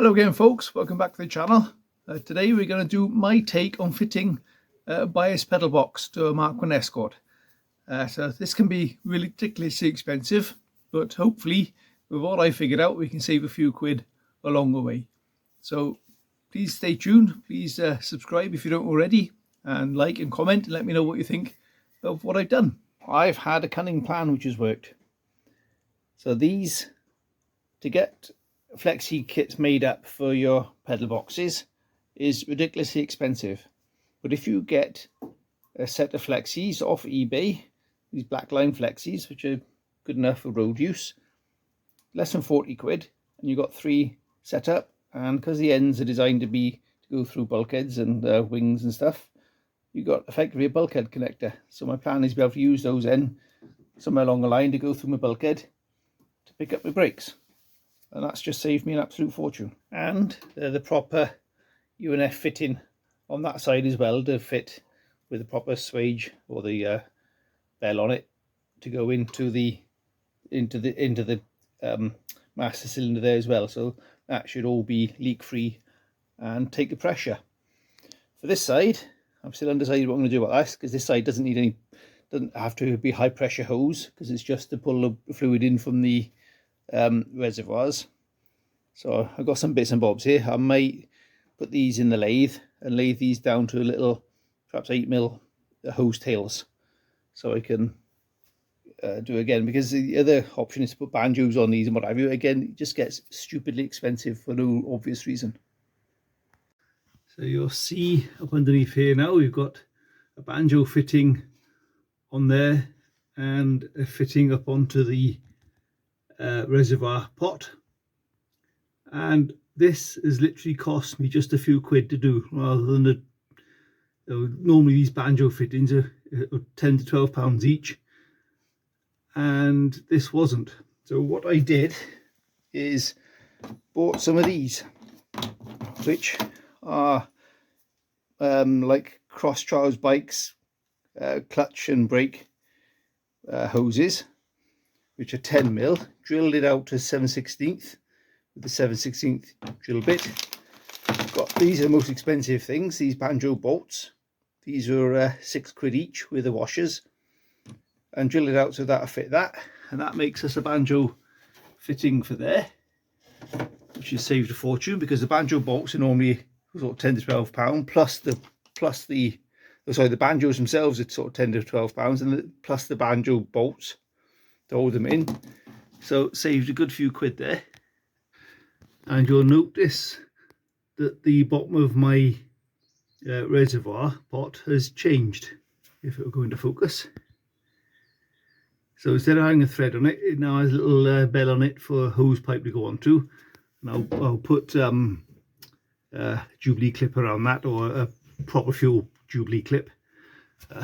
Hello again folks, welcome back to the channel. Today we're going to do my take on fitting a bias pedal box to a Mark 1 Escort. So this can be really ridiculously expensive, but hopefully with what I figured out we can save a few quid along the way. So please stay tuned, please subscribe if you don't already, and like and comment and let me know what you think of what I've done. I've had a cunning plan which has worked. So these, to get flexi kits made up for your pedal boxes is ridiculously expensive, but if you get a set of flexis off eBay, these black line flexis which are good enough for road use, less than 40 quid, and you've got 3 set up, and because the ends are designed to go through bulkheads and wings and stuff, you've got effectively a bulkhead connector. So my plan is to be able to use those then somewhere along the line to go through my bulkhead to pick up my brakes. And that's just saved me an absolute fortune. And the proper UNF fitting on that side as well, to fit with the proper swage or the bell on it to go into the master cylinder there as well. So that should all be leak free and take the pressure. For this side, I'm still undecided what I'm going to do about this, because this side doesn't have to be high pressure hose, because it's just to pull the fluid in from the reservoirs. So I've got some bits and bobs here. I might put these in the lathe and lathe these down to a little, perhaps 8mm hose tails, so I can do again, because the other option is to put banjos on these and what have you. Again, it just gets stupidly expensive for no obvious reason. So you'll see up underneath here now we've got a banjo fitting on there and a fitting up onto the reservoir pot, and this has literally cost me just a few quid to do, rather than normally these banjo fittings are 10 to 12 pounds each, and this wasn't. So what I did is bought some of these, which are like cross trials bikes clutch and brake hoses, which are 10mm, drilled it out to 7/16 with the 7/16 drill bit. These are the most expensive things, these banjo bolts. These are 6 quid each with the washers, and drill it out so that'll fit that, and that makes us a banjo fitting for there, which has saved a fortune, because the banjo bolts are normally sort of 10 to 12 pound, plus the banjos themselves are sort of 10 to 12 pounds, and plus the banjo bolts to hold them in. So saved a good few quid there. And you'll notice that the bottom of my reservoir pot has changed, if it will go into focus. So instead of having a thread on it, it now has a little bell on it for a hose pipe to go onto. And I'll put Jubilee clip around that, or a proper fuel Jubilee clip,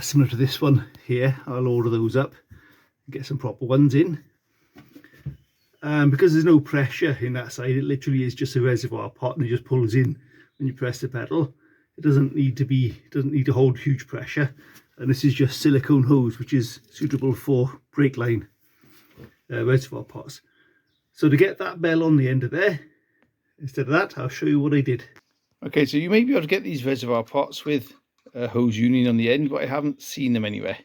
similar to this one here. I'll order those up and get some proper ones in. Because there's no pressure in that side, it literally is just a reservoir pot, and it just pulls in when you press the pedal. It doesn't need to hold huge pressure, and this is just silicone hose, which is suitable for brake line reservoir pots. So to get that bell on the end of there, instead of that, I'll show you what I did. Okay, so you may be able to get these reservoir pots with a hose union on the end, but I haven't seen them anywhere.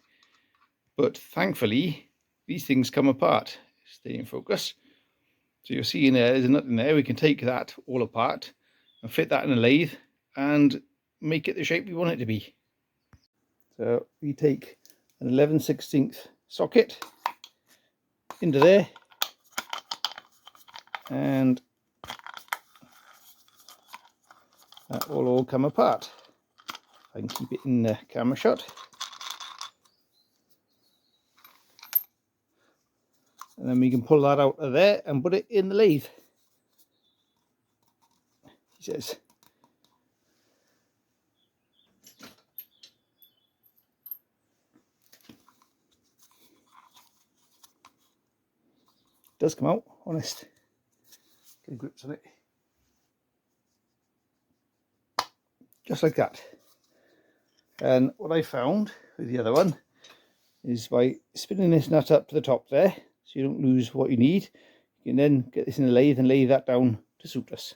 But thankfully, these things come apart. Stay in focus. So you'll see in there's a nut in there. We can take that all apart and fit that in a lathe and make it the shape we want it to be. So we take an 11/16 socket into there, and that will all come apart. I can keep it in the camera shot. And then we can pull that out of there and put it in the lathe. He says. It does come out, honest. Get grips on it. Just like that. And what I found with the other one is by spinning this nut up to the top there, so you don't lose what you need, you can then get this in the lathe and lay that down to suit us.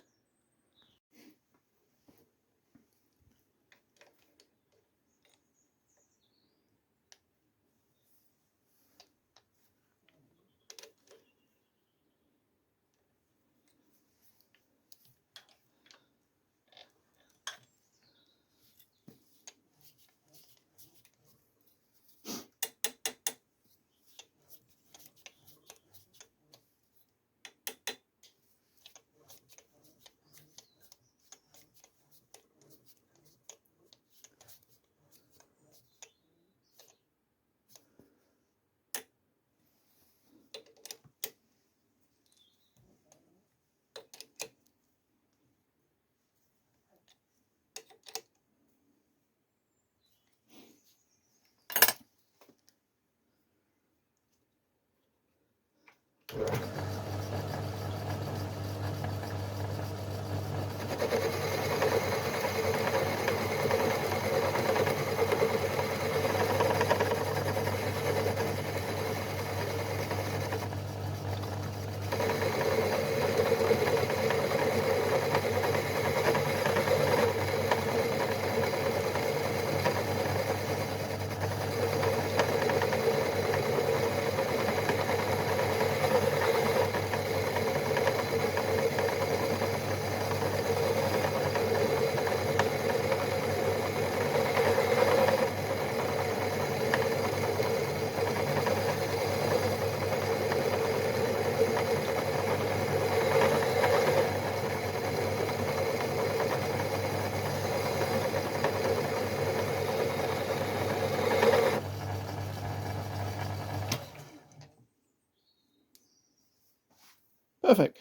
Perfect.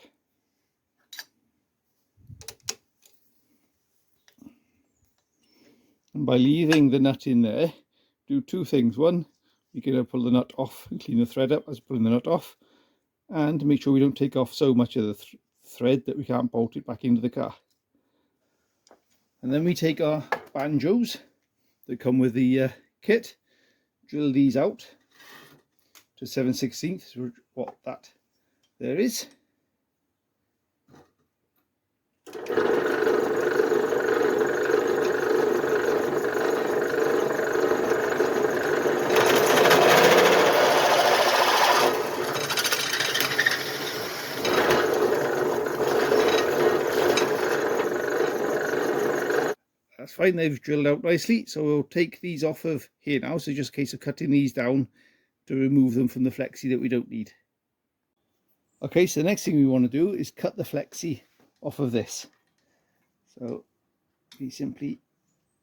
And by leaving the nut in there, do two things. One, you can pull the nut off and clean the thread up as pulling the nut off, and make sure we don't take off so much of the thread that we can't bolt it back into the car. And then we take our banjos that come with the kit, drill these out to 7/16, what that there is. That's fine, they've drilled out nicely, so we'll take these off of here now. So just a case of cutting these down to remove them from the flexi that we don't need. Okay, so the next thing we want to do is cut the flexi off of this. So we simply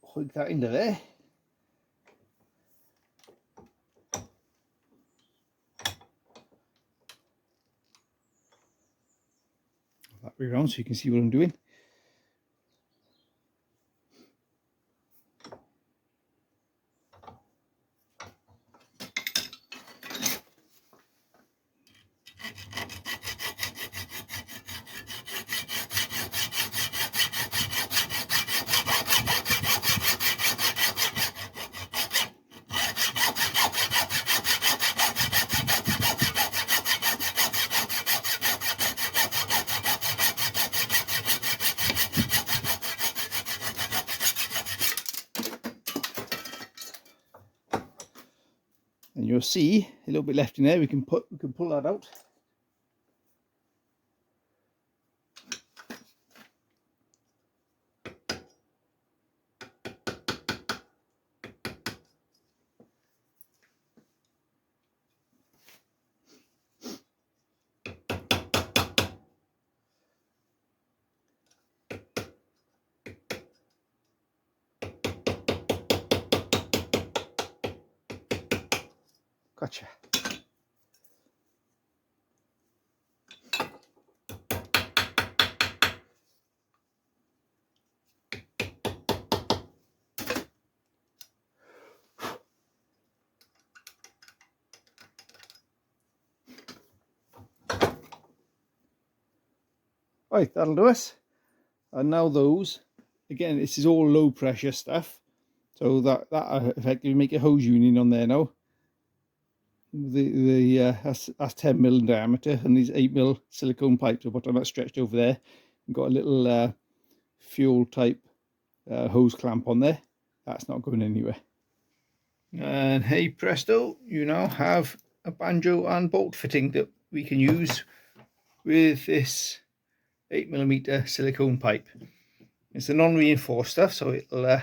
hook that into there. That way around so you can see what I'm doing. And you'll see a little bit left in there. We can pull that out. Gotcha. Right, that'll do us. And now those, again, this is all low pressure stuff. So that effectively make a hose union on there now. That's 10mm in diameter, and these 8mm silicone pipes are bottom that stretched over there. You've got a little fuel type hose clamp on there. That's not going anywhere. And hey presto, you now have a banjo and bolt fitting that we can use with this 8mm silicone pipe. It's a non-reinforced stuff, so it'll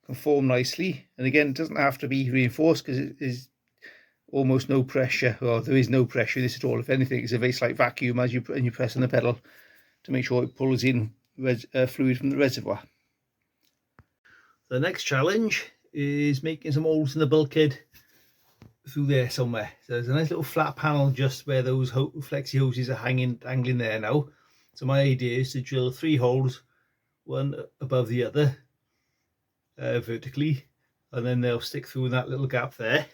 conform nicely. And again, it doesn't have to be reinforced because it is almost no pressure, or there is no pressure in this at all. If anything, it's a very slight vacuum as you press on the pedal to make sure it pulls in fluid from the reservoir. The next challenge is making some holes in the bulkhead through there somewhere. So there's a nice little flat panel just where those flexi hoses are dangling there now. So my idea is to drill 3 holes, one above the other, vertically, and then they'll stick through that little gap there.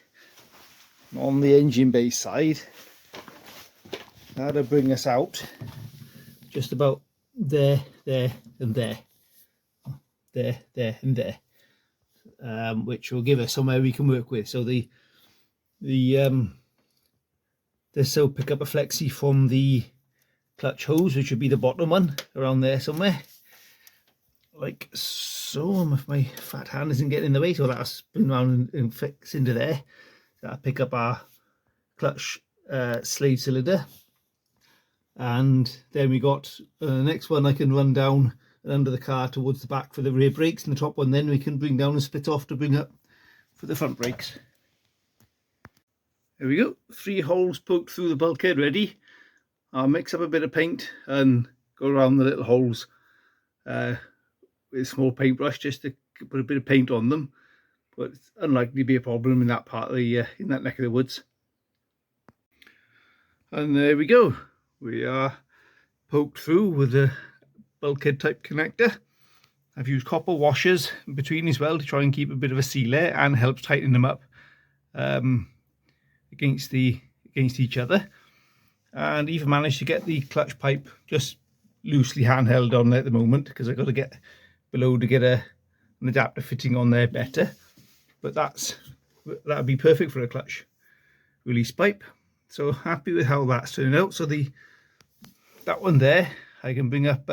On the engine bay side, That'll bring us out just about there, there and there. There, there and there. Which will give us somewhere we can work with. So this will pick up a flexi from the clutch hose, which would be the bottom one, around there somewhere, like so. If my fat hand isn't getting in the way, so that'll spin around and fix into there. That'll pick up our clutch slave cylinder, and then we got the next one I can run down and under the car towards the back for the rear brakes, and the top one then we can bring down and split off to bring up for the front brakes. There we go, 3 holes poked through the bulkhead ready. I'll mix up a bit of paint and go around the little holes with a small paintbrush just to put a bit of paint on them, but it's unlikely to be a problem in that part of the in that neck of the woods. And there we go, we are poked through with a bulkhead type connector. I've used copper washers in between as well to try and keep a bit of a sealer and help tighten them up against each other, and even managed to get the clutch pipe just loosely handheld on there at the moment, because I've got to get below to get an adapter fitting on there better, but that'd be perfect for a clutch release pipe. So happy with how that's turned out. So that one there I can bring up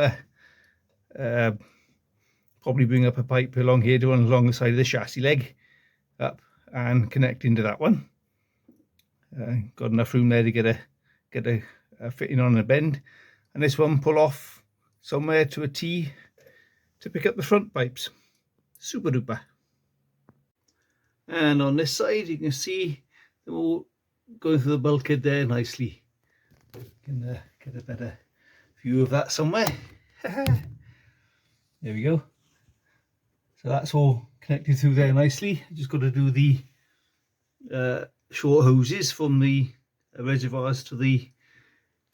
probably bring up a pipe along here to run along the side of the chassis leg up and connect into that one. Got enough room there to get a fitting on a bend, and this one pull off somewhere to a T to pick up the front pipes. Super duper. And on this side you can see them all going through the bulkhead there nicely. You can get a better view of that somewhere. There we go. So that's all connected through there nicely. Just got to do the short hoses from the reservoirs to the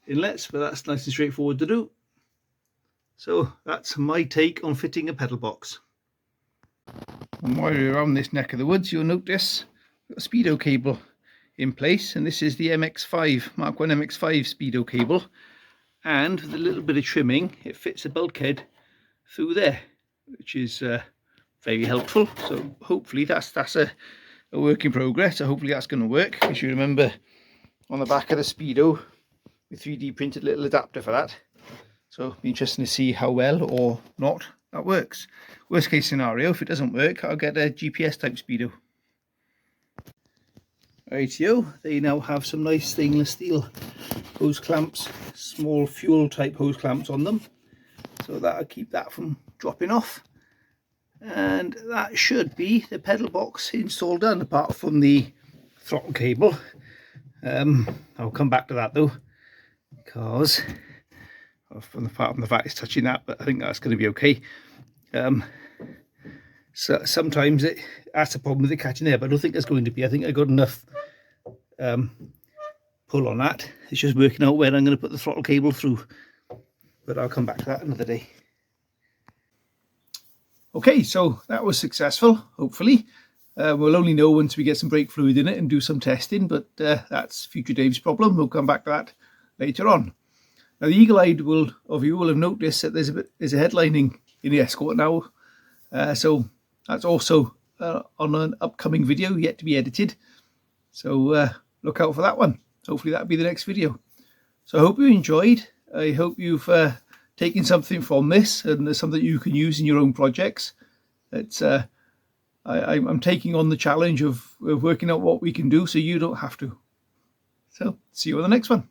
inlets, but that's nice and straightforward to do. So that's my take on fitting a pedal box. And while you're around this neck of the woods, you'll notice a speedo cable in place, and this is the MX5 Mark 1 MX5 speedo cable, and with a little bit of trimming it fits the bulkhead through there, which is very helpful. So hopefully that's a work in progress. So hopefully that's going to work. As you remember, on the back of the speedo we 3D printed a little adapter for that, so it'll be interesting to see how well or not that works. Worst case scenario, if it doesn't work, I'll get a GPS type speedo. Rightio, they now have some nice stainless steel hose clamps, small fuel type hose clamps on them, so that'll keep that from dropping off. And that should be the pedal box installed done, apart from the throttle cable. I'll come back to that though, because from the fact it's touching that, but I think that's going to be okay. So sometimes that's a problem with it catching there, but I don't think there's going to be. I think I got enough pull on that. It's just working out when I'm going to put the throttle cable through, but I'll come back to that another day. Okay, so that was successful, hopefully. We'll only know once we get some brake fluid in it and do some testing, but that's future Dave's problem. We'll come back to that later on. Now, the eagle-eyed of you will have noticed that there's a headlining in the Escort now, so that's also on an upcoming video yet to be edited. So look out for that one. Hopefully that'll be the next video. So I hope you enjoyed. I hope you've taken something from this, and there's something you can use in your own projects. It's I'm taking on the challenge of working out what we can do so you don't have to. So see you on the next one.